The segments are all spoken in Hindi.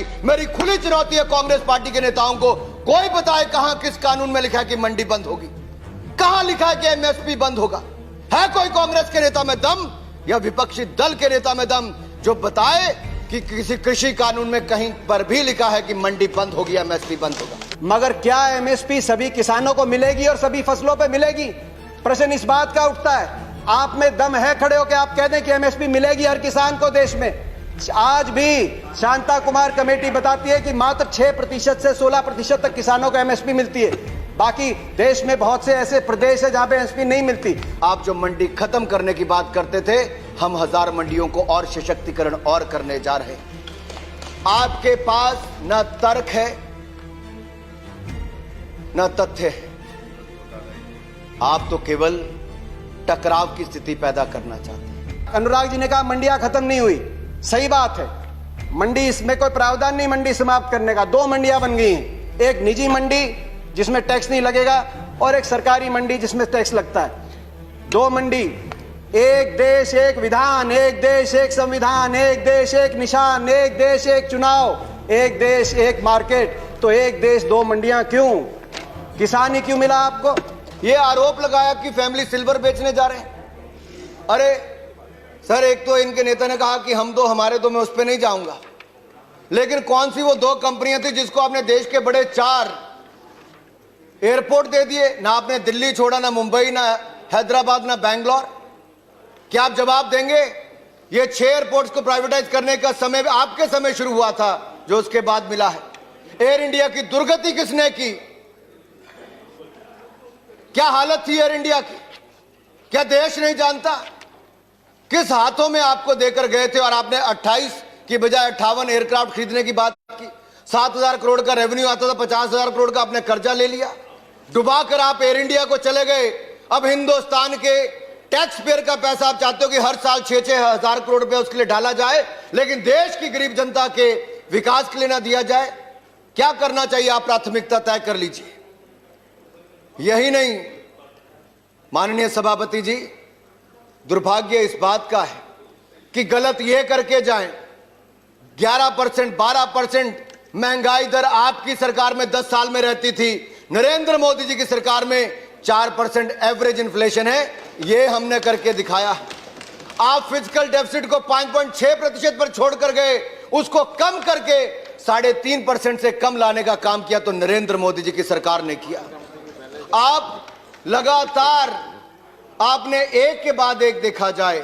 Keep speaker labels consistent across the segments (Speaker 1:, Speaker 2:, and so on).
Speaker 1: जाएगी। मेरी खुली चुनौती है कांग्रेस पार्टी के नेताओं को, कोई बताए कहां किस कानून में लिखा है कि मंडी बंद होगी, कहां लिखा है कि एमएसपी बंद होगा। है कोई कांग्रेस के नेता में दम या विपक्षी दल के नेता में दम जो बताए कि किसी कृषि कानून में कहीं पर भी लिखा है कि मंडी बंद होगी, एमएसपी बंद होगा।
Speaker 2: मगर क्या एमएसपी सभी किसानों को मिलेगी और सभी फसलों पे मिलेगी? प्रश्न इस बात का उठता है। आप में दम है खड़े होकर आप कह दें कि एमएसपी मिलेगी हर किसान को देश में? आज भी शांता कुमार कमेटी बताती है कि मात्र 6% से 16% तक किसानों को एमएसपी मिलती है। बाकी देश में बहुत से ऐसे प्रदेश है जहां पे एमएसपी नहीं मिलती।
Speaker 1: आप जो मंडी खत्म करने की बात करते थे, हम 1000 मंडियों को और सशक्तिकरण और करने जा रहे हैं। आपके पास न तर्क है न तथ्य है, आप तो केवल टकराव की स्थिति पैदा करना चाहते हैं।
Speaker 2: अनुराग जी ने कहा मंडियां खत्म नहीं हुई, सही बात है। मंडी, इसमें कोई प्रावधान नहीं मंडी समाप्त करने का। 2 मंडियां बन गई हैं, एक निजी मंडी जिसमें टैक्स नहीं लगेगा और एक सरकारी मंडी जिसमें टैक्स लगता है। 2 मंडी, एक देश एक विधान, एक देश एक संविधान, एक देश एक निशान, एक देश एक चुनाव, एक देश एक मार्केट। तो एक देश 2 मंडियां क्यों? किसान ही क्यों मिला आपको?
Speaker 1: ये आरोप लगाया कि फैमिली सिल्वर बेचने जा रहे हैं। अरे सर, एक तो इनके नेता ने कहा कि हम दो हमारे दो, मैं उस पर नहीं जाऊंगा, लेकिन कौन सी वो 2 कंपनियां थी जिसको आपने देश के बड़े 4 एयरपोर्ट दे दिए? ना आपने दिल्ली छोड़ा, ना मुंबई, ना हैदराबाद, ना बैंगलोर। क्या आप जवाब देंगे? ये 6 एयरपोर्ट्स को प्राइवेटाइज करने का समय आपके समय शुरू हुआ था, जो उसके बाद मिला है। एयर इंडिया की दुर्गति किसने की? क्या हालत थी एयर इंडिया की? क्या देश नहीं जानता? किस हाथों में आपको देकर गए थे और आपने 28 की बजाय 58 एयरक्राफ्ट खरीदने की बात की। 7000 करोड़ का रेवेन्यू आता था, 50,000 करोड़ का आपने कर्जा ले लिया, डुबा कर आप एयर इंडिया को चले गए। अब हिंदुस्तान के टैक्स पेयर का पैसा आप चाहते हो कि हर साल 6-6 हजार करोड़ रुपया उसके लिए डाला जाए, लेकिन देश की गरीब जनता के विकास के लिए ना दिया जाए। क्या करना चाहिए? आप प्राथमिकता तय कर लीजिए। यही नहीं माननीय सभापति जी, दुर्भाग्य इस बात का है कि गलत यह करके जाएं, 11%, 12% महंगाई दर आपकी सरकार में 10 साल में रहती थी, नरेंद्र मोदी जी की सरकार में 4% एवरेज इन्फ्लेशन है। यह हमने करके दिखाया। आप फिजिकल डेफिसिट को 5.6% पर छोड़कर गए, उसको कम करके 3.5% से कम लाने का काम किया तो नरेंद्र मोदी जी की सरकार ने किया। आप लगातार आपने एक के बाद एक देखा जाए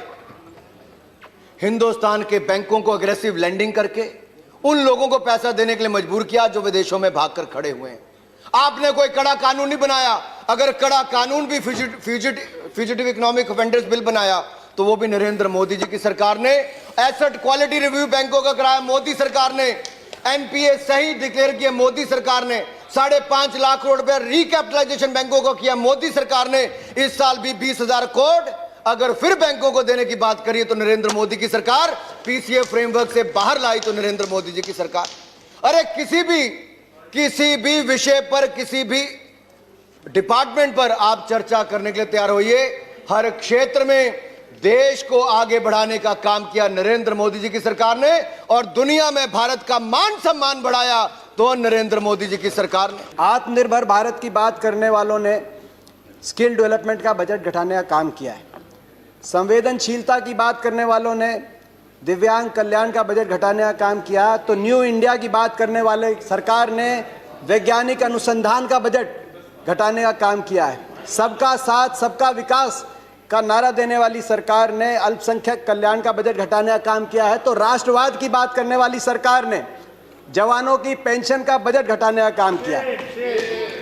Speaker 1: हिंदुस्तान के बैंकों को अग्रेसिव लेंडिंग करके उन लोगों को पैसा देने के लिए मजबूर किया जो विदेशों में भागकर खड़े हुए हैं। आपने कोई कड़ा कानून नहीं बनाया। अगर कड़ा कानून भी फ्यूजिटिव इकोनॉमिक ऑफेंडर्स बिल बनाया तो वो भी नरेंद्र मोदी जी की सरकार ने। एसेट क्वालिटी रिव्यू बैंकों का कराया मोदी सरकार ने। एनपीए सही डिक्लेयर किया मोदी सरकार ने। 5.5 लाख करोड़ रुपया रिकैपिटलाइजेशन बैंकों को किया मोदी सरकार ने। इस साल भी 20,000 करोड़ अगर फिर बैंकों को देने की बात करिए तो नरेंद्र मोदी की सरकार। पीसीए फ्रेमवर्क से बाहर लाई तो नरेंद्र मोदी जी की सरकार। अरे किसी भी विषय पर, किसी भी डिपार्टमेंट पर आप चर्चा करने के लिए तैयार होइए। हर क्षेत्र में देश को आगे बढ़ाने का काम किया नरेंद्र मोदी जी की सरकार ने और दुनिया में भारत का मान सम्मान बढ़ाया तो नरेंद्र मोदी जी की सरकार ने।
Speaker 2: आत्मनिर्भर भारत की बात करने वालों ने स्किल डेवलपमेंट का बजट घटाने का काम किया है। संवेदनशीलता की बात करने वालों ने दिव्यांग कल्याण का बजट घटाने का काम किया। तो न्यू इंडिया की बात करने वाले सरकार ने वैज्ञानिक अनुसंधान का बजट घटाने का काम किया है। सबका साथ सबका विकास का नारा देने वाली सरकार ने अल्पसंख्यक कल्याण का बजट घटाने का काम किया है। तो राष्ट्रवाद की बात करने वाली सरकार ने जवानों की पेंशन का बजट घटाने का काम किया।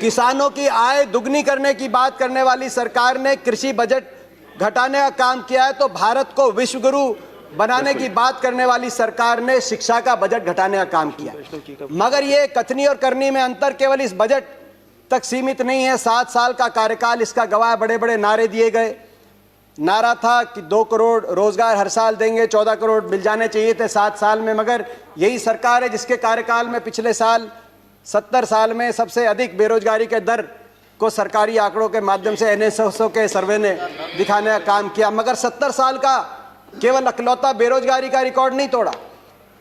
Speaker 2: किसानों की आय दुगनी करने की बात करने वाली सरकार ने कृषि बजट घटाने का काम किया है। तो भारत को विश्व गुरु बनाने की बात करने वाली सरकार ने शिक्षा का बजट घटाने का काम किया। मगर ये कथनी और करनी में अंतर केवल इस बजट तक सीमित नहीं है। 7 साल का कार्यकाल इसका गवाह। बड़े बड़े नारे दिए गए। नारा था कि 2 करोड़ रोजगार हर साल देंगे, 14 करोड़ मिल जाने चाहिए थे 7 साल में। मगर यही सरकार है जिसके कार्यकाल में पिछले साल 70 साल में सबसे अधिक बेरोजगारी के दर को सरकारी आंकड़ों के माध्यम से एनएसएसओ के सर्वे ने दिखाने का काम किया। मगर 70 साल का केवल अकलौता बेरोजगारी का रिकॉर्ड नहीं तोड़ा।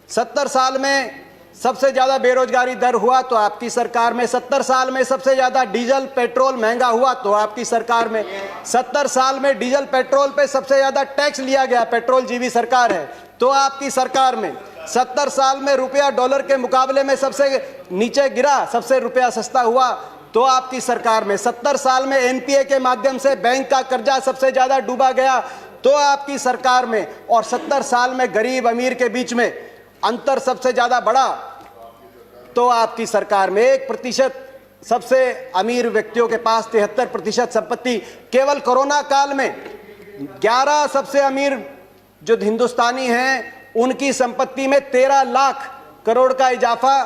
Speaker 2: 70 साल में सबसे ज्यादा बेरोजगारी दर हुआ तो आपकी सरकार में। 70 साल में सबसे ज्यादा डीजल पेट्रोल महंगा हुआ तो आपकी सरकार में। 70 साल में डीजल पेट्रोल पे सबसे ज्यादा टैक्स लिया गया, पेट्रोल जीवी सरकार है, तो आपकी सरकार में। 70 साल में रुपया डॉलर के मुकाबले में सबसे नीचे गिरा, सबसे रुपया सस्ता हुआ तो आपकी सरकार में। 70 साल में एनपीए के माध्यम से बैंक का कर्जा सबसे ज्यादा डूबा गया तो आपकी सरकार में। और 70 साल में गरीब अमीर के बीच में अंतर सबसे ज्यादा बढ़ा तो आपकी सरकार में। 1% सबसे अमीर व्यक्तियों के पास 73% संपत्ति। केवल कोरोना काल में 11 सबसे अमीर जो हिंदुस्तानी हैं उनकी संपत्ति में 13 लाख करोड़ का इजाफा।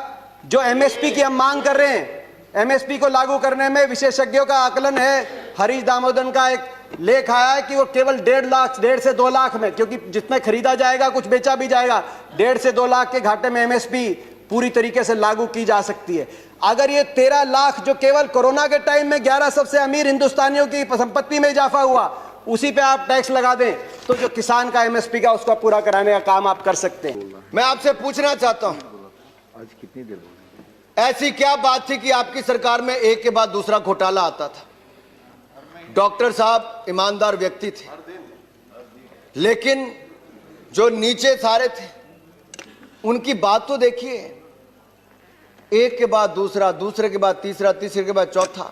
Speaker 2: जो एमएसपी की हम मांग कर रहे हैं, एमएसपी को लागू करने में विशेषज्ञों का आकलन है, हरीश दामोदरन का एक लेख आया है कि वो केवल 1.5 से 2 लाख में, क्योंकि जितने खरीदा जाएगा कुछ बेचा भी जाएगा, 1.5 से 2 लाख के घाटे में एमएसपी पूरी तरीके से लागू की जा सकती है। अगर ये 13 लाख जो केवल कोरोना के टाइम में 11 सबसे अमीर हिंदुस्तानियों की संपत्ति में इजाफा हुआ, उसी पे आप टैक्स लगा दें तो जो किसान का एमएसपी का उसका पूरा कराने का काम आप कर सकते हैं।
Speaker 1: मैं आपसे पूछना चाहता हूं,
Speaker 3: आज कितनी देर
Speaker 1: ऐसी क्या बात थी कि आपकी सरकार में एक के बाद दूसरा घोटाला आता था? डॉक्टर साहब ईमानदार व्यक्ति थे, लेकिन जो नीचे सारे थे उनकी बात तो देखिए, एक के बाद दूसरा, दूसरे के बाद तीसरा, तीसरे के बाद चौथा।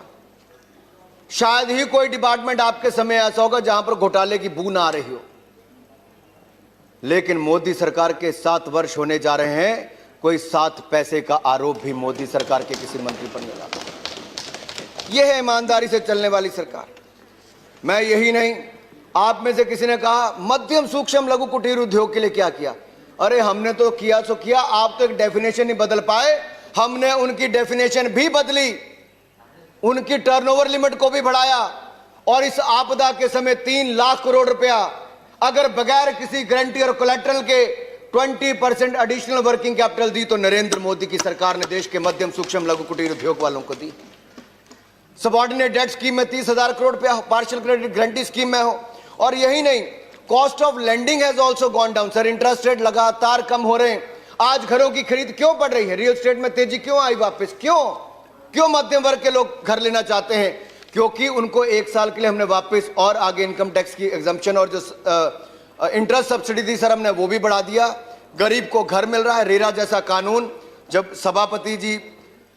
Speaker 1: शायद ही कोई डिपार्टमेंट आपके समय ऐसा होगा जहां पर घोटाले की बू ना आ रही हो। लेकिन मोदी सरकार के 7 वर्ष होने जा रहे हैं, कोई 7 पैसे का आरोप भी मोदी सरकार के किसी मंत्री पर नहीं लगा। यह है ईमानदारी से चलने वाली सरकार। मैं यही नहीं, आप में से किसी ने कहा मध्यम सूक्ष्म लघु कुटीर उद्योग के लिए क्या किया? अरे हमने तो किया सो किया, आप तो एक डेफिनेशन नहीं बदल पाए, हमने उनकी डेफिनेशन भी बदली, उनकी टर्नओवर लिमिट को भी बढ़ाया। और इस आपदा के समय 3 लाख करोड़ रुपया अगर बगैर किसी गारंटी और कोलैटरल के 20% एडिशनल वर्किंग कैपिटल दी तो नरेंद्र मोदी की सरकार ने देश के मध्यम सूक्ष्म लघु कुटीर उद्योग वालों को दी। सबऑर्डिनेट डेट स्कीम में 30,000 करोड़ रुपया पार्शियल क्रेडिट गारंटी स्कीम में हो। और यही नहीं, cost of lending has also gone down. Sir, interest rate लगातार कम हो रहे हैं। आज घरों की खरीद क्यों बढ़ रही है? रियल एस्टेट में तेजी क्यों आई वापस? क्यों मध्यम वर्ग के लोग घर लेना चाहते हैं? क्योंकि उनको 1 साल के लिए हमने वापस और आगे इनकम टैक्स की एग्जम्पशन और जो इंटरेस्ट सब्सिडी थी सर, हमने वो भी बढ़ा दिया। गरीब को घर मिल रहा है। रेरा जैसा कानून, जब सभापति जी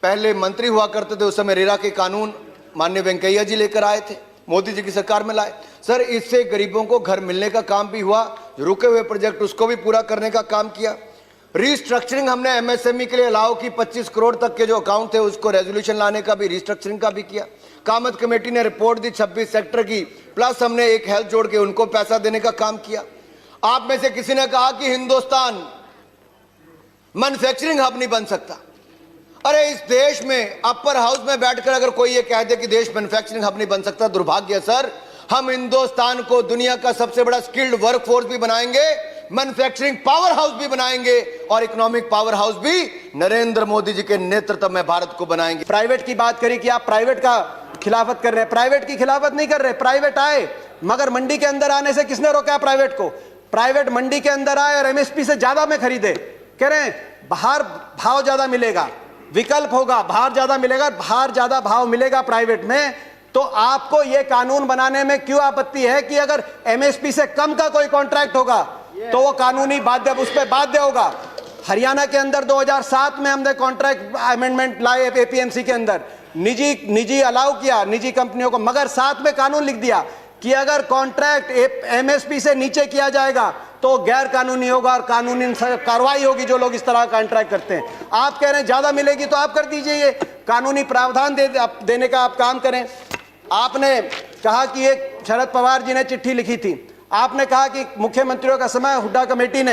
Speaker 1: पहले मंत्री हुआ करते थे उस समय रेरा के कानून माननीय वेंकैया जी लेकर आए थे, मोदी जी की सरकार में लाए। सर, इससे गरीबों को घर मिलने का काम भी हुआ, रुके हुए प्रोजेक्ट उसको भी पूरा करने का काम किया। रिस्ट्रक्चरिंग हमने एमएसएमई के लिए अलाउ की, 25 करोड़ तक के जो अकाउंट थे उसको रेजोल्यूशन लाने का भी, रिस्ट्रक्चरिंग का भी किया। कामत कमेटी ने रिपोर्ट दी 26 सेक्टर की, प्लस हमने एक हेल्थ जोड़ के उनको पैसा देने का काम किया। आप में से किसी ने कहा कि हिंदुस्तान मैन्युफैक्चरिंग हब नहीं बन सकता। अरे इस देश में अपर हाउस में बैठकर अगर कोई ये कह दे कि देश मैन्युफैक्चरिंग हब नहीं बन सकता, दुर्भाग्य सर। हम हिंदुस्तान को दुनिया का सबसे बड़ा स्किल्ड वर्कफोर्स भी बनाएंगे, मैन्युफैक्चरिंग पावर हाउस भी बनाएंगे और इकोनॉमिक पावर हाउस भी नरेंद्र मोदी जी के नेतृत्व में भारत को बनाएंगे।
Speaker 2: प्राइवेट की बात करी कि आप प्राइवेट का खिलाफत कर रहे हैं। प्राइवेट की खिलाफत नहीं कर रहे, प्राइवेट आए, मगर मंडी के अंदर आने से किसने रोका प्राइवेट को? प्राइवेट मंडी के अंदर आए और एमएसपी से ज्यादा में खरीदे। कह रहे हैं बाहर भाव ज्यादा मिलेगा, विकल्प होगा, बाहर ज्यादा मिलेगा, बाहर ज्यादा भाव मिलेगा प्राइवेट में। तो आपको यह कानून बनाने में क्यों आपत्ति है कि अगर एमएसपी से कम का कोई कॉन्ट्रैक्ट होगा तो वो कानूनी बाध्य, उस पर बाध्य होगा। हरियाणा के अंदर 2007 में हमने कॉन्ट्रैक्ट अमेंडमेंट लाए एपीएमसी के अंदर, निजी अलाउ किया निजी कंपनियों को, मगर साथ में कानून लिख दिया कि अगर कॉन्ट्रैक्ट एमएसपी से नीचे किया जाएगा तो गैर कानूनी होगा और कानूनी कार्रवाई होगी जो लोग इस तरह का कॉन्ट्रैक्ट करते हैं। आप कह रहे हैं ज्यादा मिलेगी तो आप कर दीजिए, ये कानूनी प्रावधान देने का आप काम करें। आपने कहा कि एक शरद पवार जी ने चिट्ठी लिखी थी, आपने कहा कि मुख्यमंत्रियों का समय हुड्डा कमेटी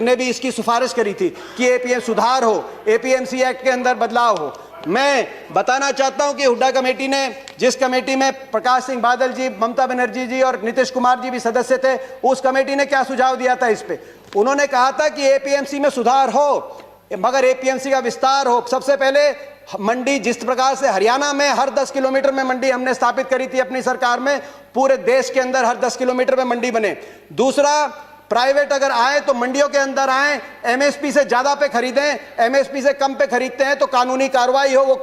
Speaker 2: ने भी इसकी सिफारिश करी थी कि एपीएम सुधार हो, एपीएमसी एक्ट के अंदर बदलाव हो। मैं बताना चाहता हूं कि हुड्डा कमेटी ने, जिस कमेटी में प्रकाश सिंह बादल जी, ममता बनर्जी जी और नीतीश कुमार जी भी सदस्य थे, उस कमेटी ने क्या सुझाव दिया था इस पे? उन्होंने कहा था कि एपीएमसी में सुधार हो मगर एपीएमसी का विस्तार हो। सबसे पहले मंडी, जिस प्रकार से हरियाणा में हर 10 किलोमीटर में मंडी हमने स्थापित करी थी अपनी सरकार में, पूरे देश के अंदर हर 10 किलोमीटर में मंडी बने। दूसरा, प्राइवेट अगर आए तो मंडियों के अंदर आए, एमएसपी से ज्यादा पे खरीदें, एमएसपी से कम पे खरीदते हैं तो कानूनी कार्रवाई हो, वो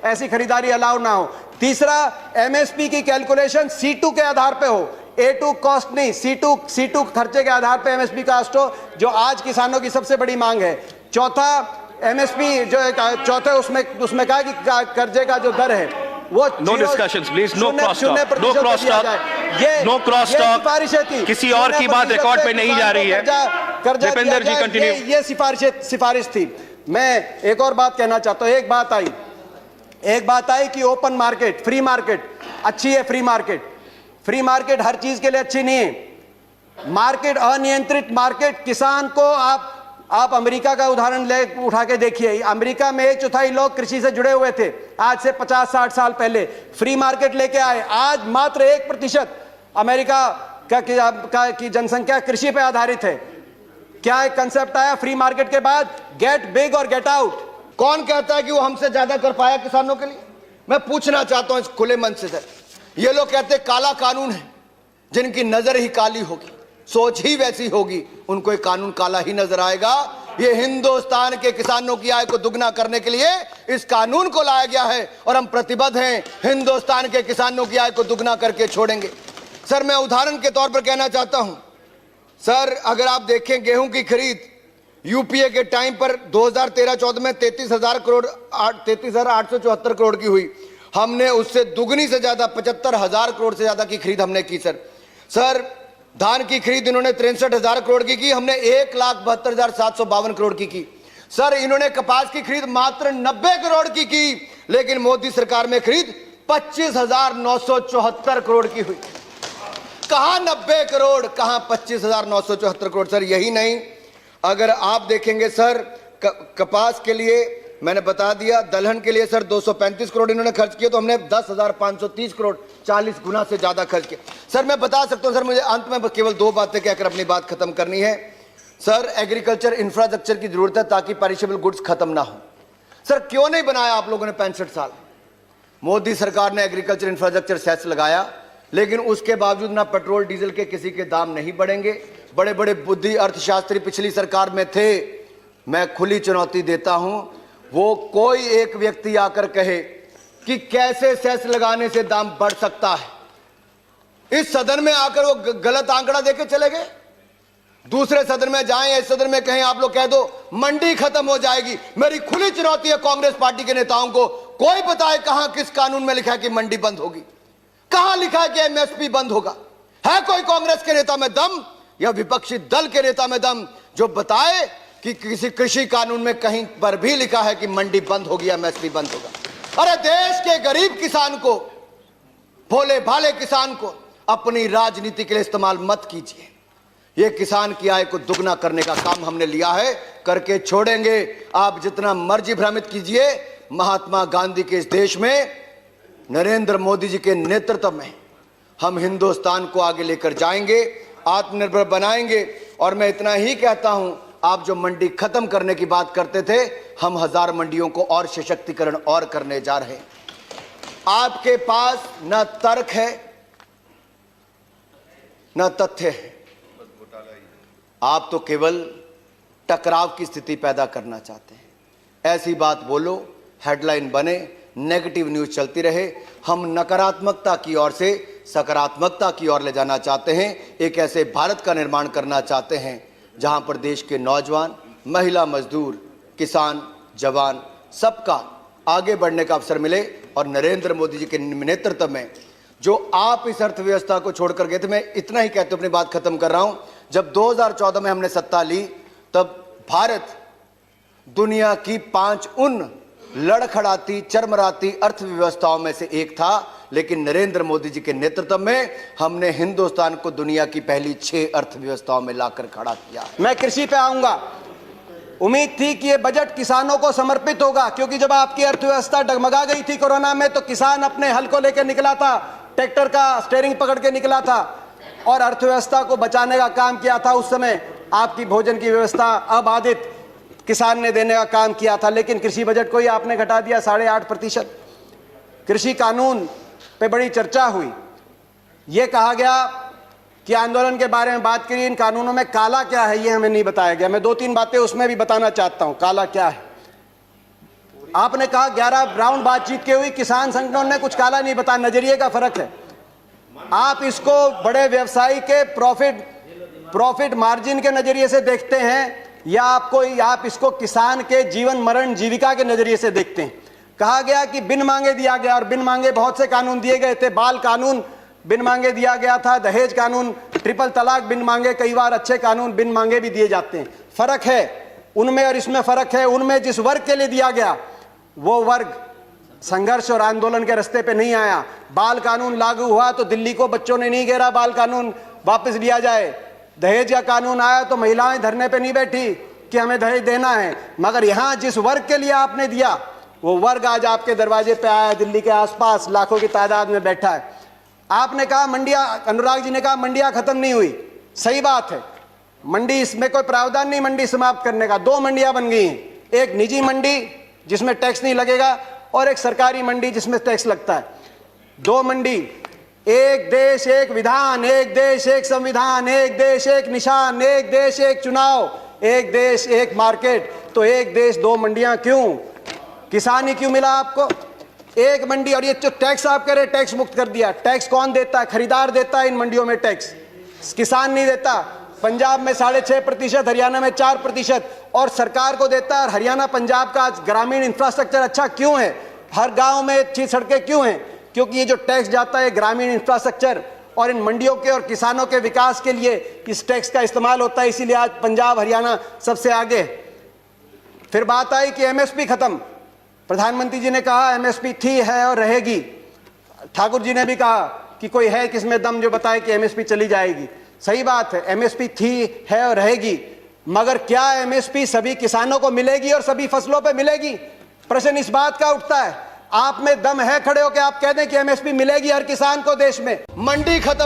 Speaker 2: ऐसी खरीदारी अलाउ ना हो। तीसरा, एमएसपी की कैलकुलेशन C2 के आधार पे हो, A2 कॉस्ट नहीं, C2 खर्चे के आधार पे एमएसपी कास्ट हो, जो आज किसानों की सबसे बड़ी मांग है। चौथा, एमएसपी जो चौथे उसमें कहा कि कर्जे का जो दर है वो
Speaker 3: no discussions please, no cross talk, no cross talk, no cross talk. किसी और की बात रिकॉर्ड पे नहीं जा रही है। दीपेंद्र जी कंटिन्यू।
Speaker 2: ये सिफारिश थी। मैं एक और बात कहना चाहता हूं। एक बात आई कि ओपन मार्केट, फ्री मार्केट अच्छी है। फ्री मार्केट हर चीज के लिए अच्छी नहीं है। मार्केट, अनियंत्रित मार्केट, किसान को आप अमेरिका का उदाहरण उठा के देखिए। अमेरिका में 1/4 लोग कृषि से जुड़े हुए थे आज से 50-60 साल पहले। फ्री मार्केट लेके आए, आज मात्र 1% अमेरिका की जनसंख्या कृषि पे आधारित है। क्या एक कंसेप्ट आया फ्री मार्केट के बाद? गेट बिग और गेट आउट।
Speaker 1: कौन कहता है कि वो हमसे ज्यादा कर पाया किसानों के लिए? मैं पूछना चाहता हूं इस खुले मन से सर। ये लोग कहते हैं काला कानून है, जिनकी नजर ही काली होगी, सोच ही वैसी होगी, उनको ये कानून काला ही नजर आएगा। ये हिंदुस्तान के किसानों की आय को दुगना करने के लिए इस कानून को लाया गया है और हम प्रतिबद्ध हैं, हिंदुस्तान के किसानों की आय को दुगना करके छोड़ेंगे। सर, मैं उदाहरण के तौर पर कहना चाहता हूं सर, अगर आप देखें गेहूं की खरीद यूपीए के टाइम पर 2013-14 में 33,874 करोड़ की हुई। हमने उससे दुगनी से ज्यादा 75,000 करोड़ से ज्यादा की खरीद हमने की। सर धान की खरीद इन्होंने 63,000 करोड़ की हमने 1,72,752 करोड़ की। सर इन्होंने कपास की खरीद मात्र 90 करोड़ की, लेकिन मोदी सरकार में खरीद 25,974 करोड़ की हुई। कहां 90 करोड़, कहां 25,974 करोड़। सर यही नहीं, अगर आप देखेंगे सर कपास के लिए मैंने बता दिया, दलहन के लिए सर 235 करोड़ इन्होंने खर्च किए, तो हमने 10,530 करोड़ 40 गुना से ज्यादा खर्च किए। सर मैं बता सकता हूं सर, मुझे अंत में केवल 2 बातें कहकर अपनी बात खत्म करनी है। सर एग्रीकल्चर इंफ्रास्ट्रक्चर की जरूरत है ताकि पेरिशेबल गुड्स खत्म ना हो। सर क्यों नहीं बनाया आप लोगों ने 65 साल? मोदी सरकार ने एग्रीकल्चर इंफ्रास्ट्रक्चर सेस लगाया, लेकिन उसके बावजूद ना पेट्रोल डीजल के किसी के दाम नहीं बढ़ेंगे। बड़े बड़े बुद्धि अर्थशास्त्री पिछली सरकार में थे। मैं खुली चुनौती देता हूं, वो कोई एक व्यक्ति आकर कहे कि कैसे सेस लगाने से दाम बढ़ सकता है। इस सदन में आकर वो गलत आंकड़ा देके चले गए। दूसरे सदन में जाएं, इस सदन में कहें आप लोग कह दो मंडी खत्म हो जाएगी। मेरी खुली चुनौती है कांग्रेस पार्टी के नेताओं को, कोई बताए कहां किस कानून में लिखा है कि मंडी बंद होगी? कहां लिखा है कि एमएसपी बंद होगा? है कोई कांग्रेस के नेता में दम या विपक्षी दल के नेता में दम जो बताए कि किसी कृषि कानून में कहीं पर भी लिखा है कि मंडी बंद होगी, एमएसपी बंद होगा? अरे देश के गरीब किसान को, भोले भाले किसान को अपनी राजनीति के लिए इस्तेमाल मत कीजिए। यह किसान की आय को दुगना करने का काम हमने लिया है, करके छोड़ेंगे। आप जितना मर्जी भ्रमित कीजिए, महात्मा गांधी के इस देश में नरेंद्र मोदी जी के नेतृत्व में हम हिंदुस्तान को आगे लेकर जाएंगे, आत्मनिर्भर बनाएंगे। और मैं इतना ही कहता हूं, आप जो मंडी खत्म करने की बात करते थे, हम 1000 मंडियों को और सशक्तिकरण और करने जा रहे हैं। आपके पास न तर्क है न तथ्य है, आप तो केवल टकराव की स्थिति पैदा करना चाहते हैं। ऐसी बात बोलो, हेडलाइन बने, नेगेटिव न्यूज चलती रहे। हम नकारात्मकता की ओर से सकारात्मकता की ओर ले जाना चाहते हैं। एक ऐसे भारत का निर्माण करना चाहते हैं जहां पर देश के नौजवान, महिला, मजदूर, किसान, जवान सबका आगे बढ़ने का अवसर मिले। और नरेंद्र मोदी जी के नेतृत्व में जो आप इस अर्थव्यवस्था को छोड़कर गए थे, मैं इतना ही कहते अपनी बात खत्म कर रहा हूं। जब 2014 में हमने सत्ता ली, तब भारत दुनिया की 5 उन लड़खड़ाती, चरमराती अर्थव्यवस्थाओं में से एक था, लेकिन नरेंद्र मोदी जी के नेतृत्व में हमने हिंदुस्तान को दुनिया की पहली 6 अर्थव्यवस्थाओं में लाकर खड़ा किया।
Speaker 2: मैं कृषि पे आऊंगा। उम्मीद थी कि ये बजट किसानों को समर्पित होगा, क्योंकि जब आपकी अर्थव्यवस्था डगमगा गई थी कोरोना में, तो किसान अपने हल को लेकर निकला था, ट्रैक्टर का स्टीयरिंग पकड़ के निकला था और अर्थव्यवस्था को बचाने का काम किया था। उस समय आपकी भोजन की व्यवस्था अबाधित किसान ने देने का काम किया था। लेकिन कृषि बजट को ही आपने घटा दिया 8.5%। कृषि कानून पे बड़ी चर्चा हुई। ये कहा गया कि आंदोलन के बारे में बात करी, इन कानूनों में काला क्या है ये हमें नहीं बताया गया। मैं 2-3 बातें उसमें भी बताना चाहता हूं, काला क्या है। आपने कहा 11 राउंड बातचीत की हुई, किसान संगठनों ने कुछ काला नहीं बताया, नजरिए का फर्क है। आप इसको बड़े व्यवसायी के प्रॉफिट मार्जिन के नजरिए से देखते हैं या आप इसको किसान के जीवन मरण जीविका के नजरिए से देखते हैं। कहा गया कि बिन मांगे दिया गया, और बिन मांगे बहुत से कानून दिए गए थे। बाल कानून बिन मांगे दिया गया था, दहेज कानून, ट्रिपल तलाक बिन मांगे, कई बार अच्छे कानून बिन मांगे भी दिए जाते हैं। फर्क है उनमें और इसमें फर्क है। उनमें जिस वर्ग के लिए दिया गया वो वर्ग संघर्ष और आंदोलन के रास्ते पे नहीं आया। बाल कानून लागू हुआ तो दिल्ली को बच्चों ने नहीं घेरा बाल कानून वापस लिया जाए। दहेज का कानून आया तो महिलाएं धरने पे नहीं बैठी कि हमें दहेज देना है। मगर यहां जिस वर्ग के लिए आपने दिया वो वर्ग आज आपके दरवाजे पे आया, दिल्ली के आसपास लाखों की तादाद में बैठा है। आपने कहा मंडियां, अनुराग जी ने कहा मंडियां खत्म नहीं हुई, सही बात है। मंडी, इसमें कोई प्रावधान नहीं मंडी समाप्त करने का। 2 मंडियां बन गई हैं, एक निजी मंडी जिसमें टैक्स नहीं लगेगा और एक सरकारी मंडी जिसमें टैक्स लगता है। 2 मंडी, एक देश एक विधान, एक देश एक संविधान, एक देश एक निशान, एक देश एक चुनाव, एक देश एक मार्केट। तो एक देश 2 मंडियां क्यों? किसान ही क्यों मिला आपको? एक मंडी। और ये जो टैक्स आप कह रहे टैक्स मुक्त कर दिया, टैक्स कौन देता है? खरीदार देता है इन मंडियों में टैक्स, किसान नहीं देता। पंजाब में 6.5%, हरियाणा में 4% और सरकार को देता है। हरियाणा पंजाब का आज ग्रामीण इंफ्रास्ट्रक्चर अच्छा क्यों है? हर गांव में अच्छी सड़कें क्यों हैं? क्योंकि ये जो टैक्स जाता है ग्रामीण इंफ्रास्ट्रक्चर और इन मंडियों के और किसानों के विकास के लिए इस टैक्स का इस्तेमाल होता है। इसीलिए आज पंजाब हरियाणा सबसे आगे। फिर बात आई कि एमएसपी खत्म। प्रधानमंत्री जी ने कहा एमएसपी थी, है और रहेगी। ठाकुर जी ने भी कहा कि कोई है किसमें दम जो बताए कि एमएसपी चली जाएगी। सही बात है, एमएसपी थी, है और रहेगी। मगर क्या एमएसपी सभी किसानों को मिलेगी और सभी फसलों पे मिलेगी? प्रश्न इस बात का उठता है। आप में दम है खड़े होकर आप कह दें कि एमएसपी मिलेगी हर किसान को देश में?
Speaker 1: मंडी खत्म